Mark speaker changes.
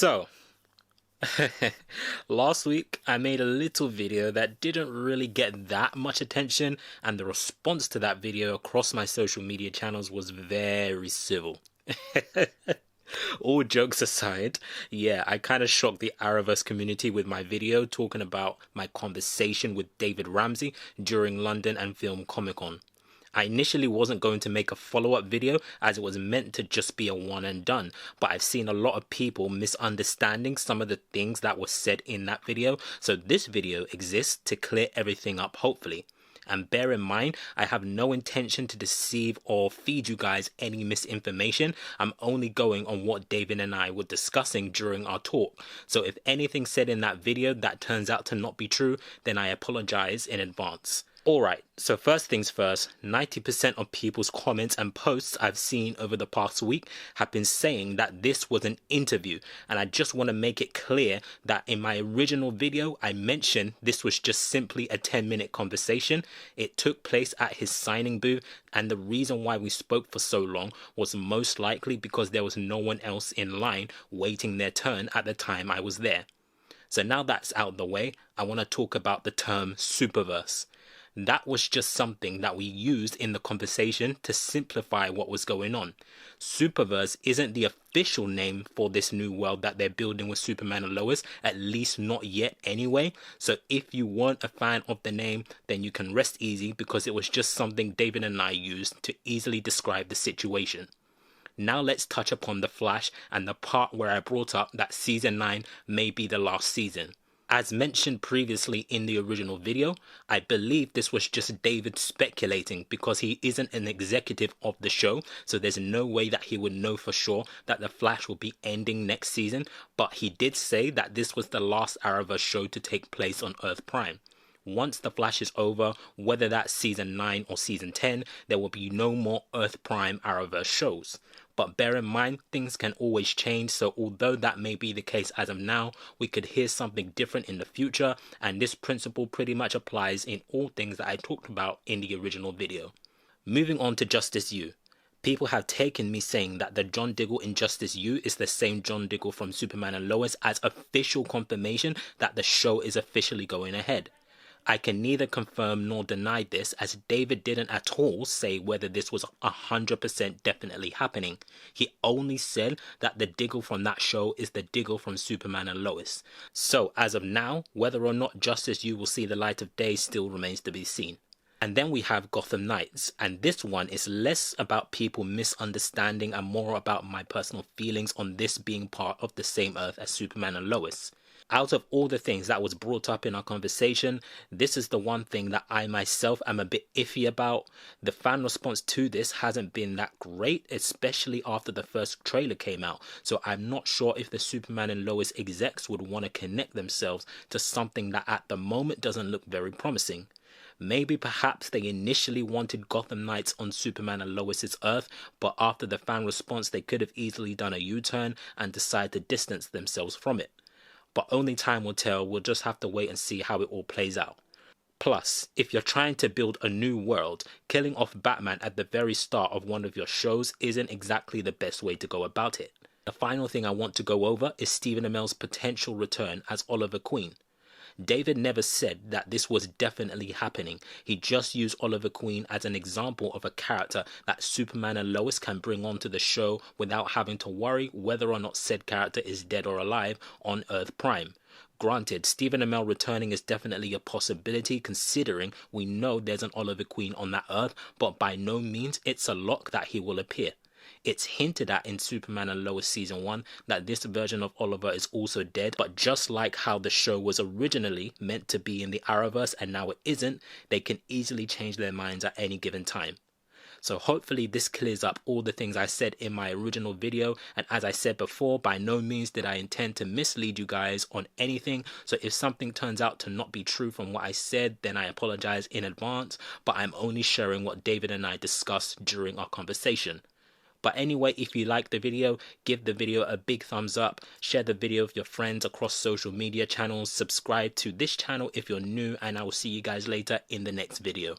Speaker 1: So, last week I made a little video that didn't really get that much attention, and the response to that video across my social media channels was very civil. All jokes aside, yeah, I kind of shocked the Arrwoverse community with my video talking about my conversation with David Ramsey during London and Film Comic-Con. I initially wasn't going to make a follow-up video as it was meant to just be a one and done, but I've seen a lot of people misunderstanding some of the things that were said in that video, so this video exists to clear everything up hopefully. And bear in mind, I have no intention to deceive or feed you guys any misinformation. I'm only going on what David and I were discussing during our talk. So if anything said in that video that turns out to not be true, then I apologize in advance. Alright, so first things first, 90% of people's comments and posts I've seen over the past week have been saying that this was an interview, and I just want to make it clear that in my original video I mentioned this was just simply a 10-minute conversation. It took place at his signing booth, and the reason why we spoke for so long was most likely because there was no one else in line waiting their turn at the time I was there. So now that's out of the way, I want to talk about the term Superverse. That was just something that we used in the conversation to simplify what was going on. Superverse isn't the official name for this new world that they're building with Superman and Lois, at least not yet anyway. So if you weren't a fan of the name, then you can rest easy because it was just something David and I used to easily describe the situation. Now let's touch upon The Flash and the part where I brought up that season 9 may be the last season. As mentioned previously in the original video, I believe this was just David speculating because he isn't an executive of the show, so there's no way that he would know for sure that The Flash will be ending next season, but he did say that this was the last Arrowverse show to take place on Earth Prime. Once The Flash is over, whether that's season 9 or season 10, there will be no more Earth Prime Arrowverse shows. But bear in mind, things can always change, so although that may be the case as of now, we could hear something different in the future, and this principle pretty much applies in all things that I talked about in the original video. Moving on to Justice U. People have taken me saying that the John Diggle in Justice U is the same John Diggle from Superman and Lois as official confirmation that the show is officially going ahead. I can neither confirm nor deny this, as David didn't at all say whether this was 100% definitely happening. He only said that the Diggle from that show is the Diggle from Superman and Lois. So as of now, whether or not Justice U will see the light of day still remains to be seen. And then we have Gotham Knights, and this one is less about people misunderstanding and more about my personal feelings on this being part of the same Earth as Superman and Lois. Out of all the things that was brought up in our conversation, this is the one thing that I myself am a bit iffy about. The fan response to this hasn't been that great, especially after the first trailer came out, so I'm not sure if the Superman and Lois execs would want to connect themselves to something that at the moment doesn't look very promising. Maybe perhaps they initially wanted Gotham Knights on Superman and Lois's Earth, but after the fan response they could have easily done a U-turn and decided to distance themselves from it. But only time will tell. We'll just have to wait and see how it all plays out. Plus, if you're trying to build a new world, killing off Batman at the very start of one of your shows isn't exactly the best way to go about it. The final thing I want to go over is Stephen Amell's potential return as Oliver Queen. David never said that this was definitely happening. He just used Oliver Queen as an example of a character that Superman and Lois can bring onto the show without having to worry whether or not said character is dead or alive on Earth Prime. Granted, Stephen Amell returning is definitely a possibility considering we know there's an Oliver Queen on that Earth, but by no means it's a lock that he will appear. It's hinted at in Superman and Lois Season 1 that this version of Oliver is also dead, but just like how the show was originally meant to be in the Arrowverse and now it isn't, they can easily change their minds at any given time. So hopefully this clears up all the things I said in my original video, and as I said before, by no means did I intend to mislead you guys on anything, so if something turns out to not be true from what I said, then I apologize in advance, but I'm only sharing what David and I discussed during our conversation. But anyway, if you liked the video, give the video a big thumbs up, share the video with your friends across social media channels, subscribe to this channel if you're new, and I will see you guys later in the next video.